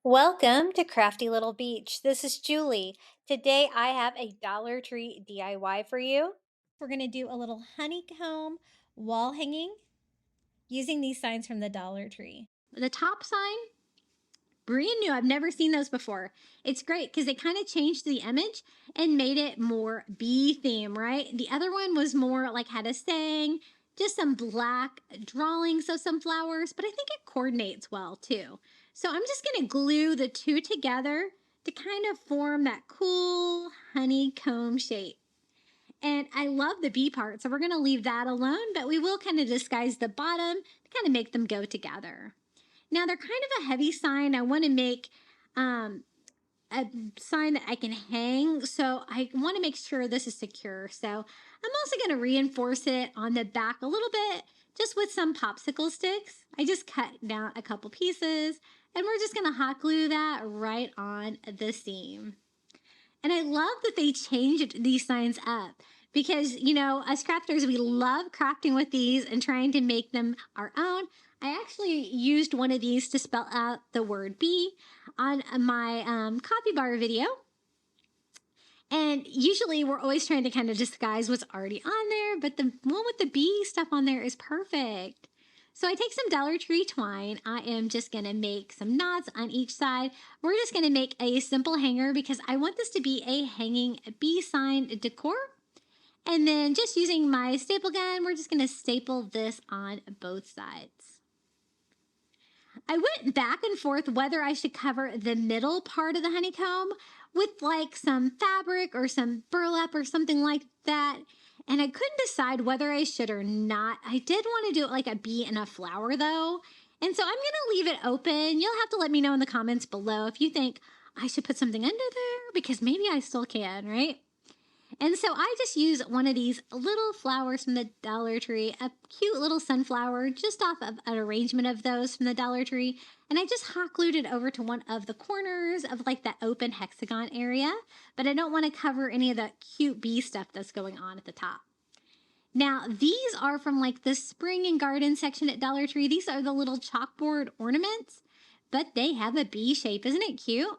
Welcome to Crafty Little Beach. This is Julie. Today I have a Dollar Tree DIY for you. We're going to do a little honeycomb wall hanging using these signs from the Dollar Tree. The top sign, brand new. I've never seen those before. It's great because they kind of changed the image and made it more bee theme, right? The other one was more like had a saying, just some black drawings of some flowers, but I think it coordinates well too. So I'm just going to glue the two together to kind of form that cool honeycomb shape. And I love the bee part, so we're going to leave that alone, but we will kind of disguise the bottom to kind of make them go together. Now they're kind of a heavy sign. I want to make a sign that I can hang, so I want to make sure this is secure. So I'm also going to reinforce it on the back a little bit, just with some popsicle sticks. I just cut down a couple pieces, and we're just going to hot glue that right on the seam. And I love that they changed these signs up because, you know, us crafters, we love crafting with these and trying to make them our own. I actually used one of these to spell out the word bee on my coffee bar video. And usually we're always trying to kind of disguise what's already on there, but the one with the bee stuff on there is perfect. So I take some Dollar Tree twine. I am just going to make some knots on each side. We're just going to make a simple hanger because I want this to be a hanging bee sign decor. And then just using my staple gun, we're just going to staple this on both sides. I went back and forth whether I should cover the middle part of the honeycomb with like some fabric or some burlap or something like that. And I couldn't decide whether I should or not. I did want to do it like a bee and a flower though. And so I'm going to leave it open. You'll have to let me know in the comments below if you think I should put something under there because maybe I still can, right? And so I just use one of these little flowers from the Dollar Tree, a cute little sunflower, just off of an arrangement of those from the Dollar Tree. And I just hot glued it over to one of the corners of like that open hexagon area. But I don't want to cover any of that cute bee stuff that's going on at the top. Now, these are from like the spring and garden section at Dollar Tree. These are the little chalkboard ornaments, but they have a bee shape. Isn't it cute?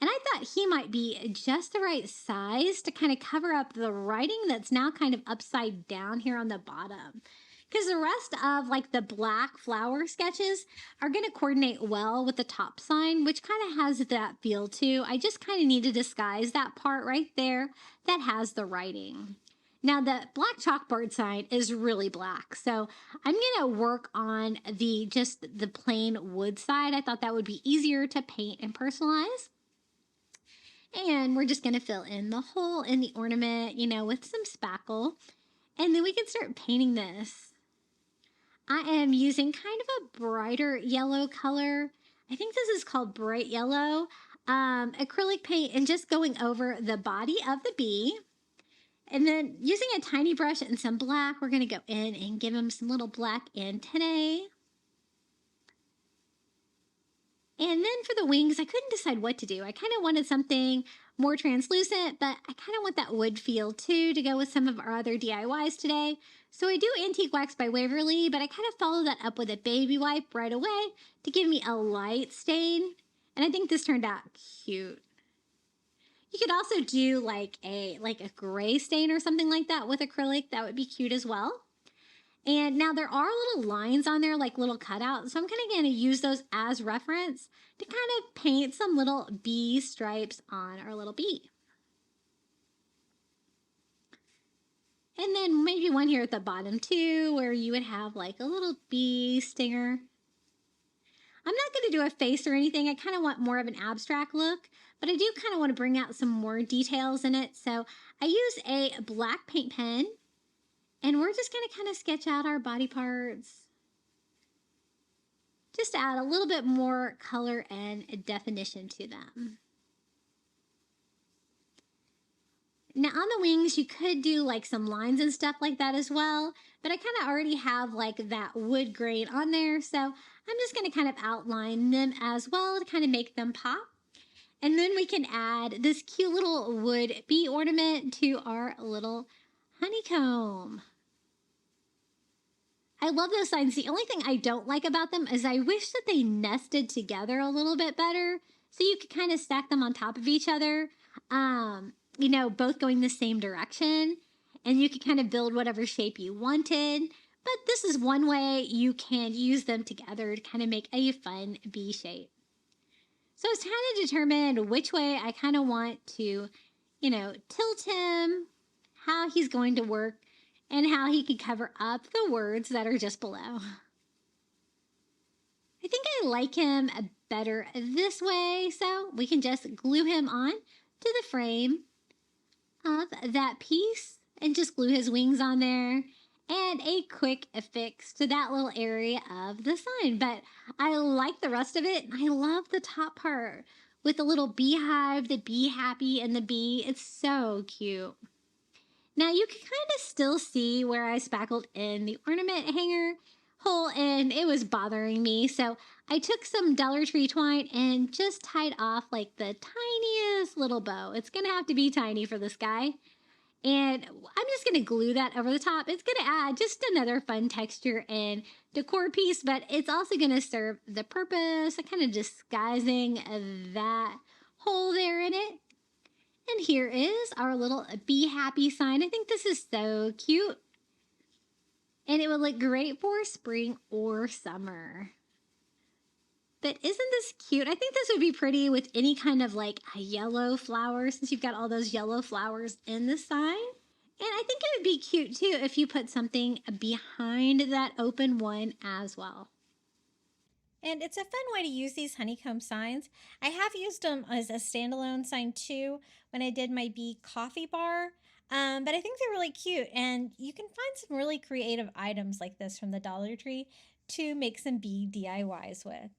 And I thought he might be just the right size to kind of cover up the writing that's now kind of upside down here on the bottom. Because the rest of like the black flower sketches are going to coordinate well with the top sign, which kind of has that feel too. I just kind of need to disguise that part right there that has the writing. Now the black chalkboard sign is really black, so I'm going to work on just the plain wood side. I thought that would be easier to paint and personalize. And we're just going to fill in the hole in the ornament, you know, with some spackle. And then we can start painting this. I am using kind of a brighter yellow color. I think this is called bright yellow. Acrylic paint and just going over the body of the bee. And then using a tiny brush and some black, we're going to go in and give him some little black antennae. And then for the wings, I couldn't decide what to do. I kind of wanted something more translucent, but I kind of want that wood feel too to go with some of our other DIYs today. So I do Antique Wax by Waverly, but I kind of follow that up with a baby wipe right away to give me a light stain. And I think this turned out cute. You could also do like a gray stain or something like that with acrylic. That would be cute as well. And now there are little lines on there, like little cutouts. So I'm kind of going to use those as reference to kind of paint some little bee stripes on our little bee. And then maybe one here at the bottom too, where you would have like a little bee stinger. I'm not going to do a face or anything. I kind of want more of an abstract look, but I do kind of want to bring out some more details in it. So I use a black paint pen. And we're just going to kind of sketch out our body parts. Just to add a little bit more color and definition to them. Now on the wings, you could do like some lines and stuff like that as well. But I kind of already have like that wood grain on there. So I'm just going to kind of outline them as well to kind of make them pop. And then we can add this cute little wood bee ornament to our little honeycomb. I love those signs. The only thing I don't like about them is I wish that they nested together a little bit better so you could kind of stack them on top of each other, both going the same direction, and you could kind of build whatever shape you wanted. But this is one way you can use them together to kind of make a fun V shape. So I was trying to determine which way I kind of want to, tilt him, how he's going to work, and how he can cover up the words that are just below. I think I like him better this way, so we can just glue him on to the frame of that piece and just glue his wings on there and a quick affix to that little area of the sign. But I like the rest of it. I love the top part with the little beehive, the bee happy, and the bee. It's so cute. Now you can kind of still see where I spackled in the ornament hanger hole and it was bothering me. So I took some Dollar Tree twine and just tied off like the tiniest little bow. It's going to have to be tiny for this guy. And I'm just going to glue that over the top. It's going to add just another fun texture and decor piece, but it's also going to serve the purpose of kind of disguising that hole there in it. And here is our little Be Happy sign. I think this is so cute. And it would look great for spring or summer. But isn't this cute? I think this would be pretty with any kind of like a yellow flower, since you've got all those yellow flowers in the sign. And I think it would be cute too if you put something behind that open one as well. And it's a fun way to use these honeycomb signs. I have used them as a standalone sign too when I did my bee coffee bar. But I think they're really cute, and you can find some really creative items like this from the Dollar Tree to make some bee DIYs with.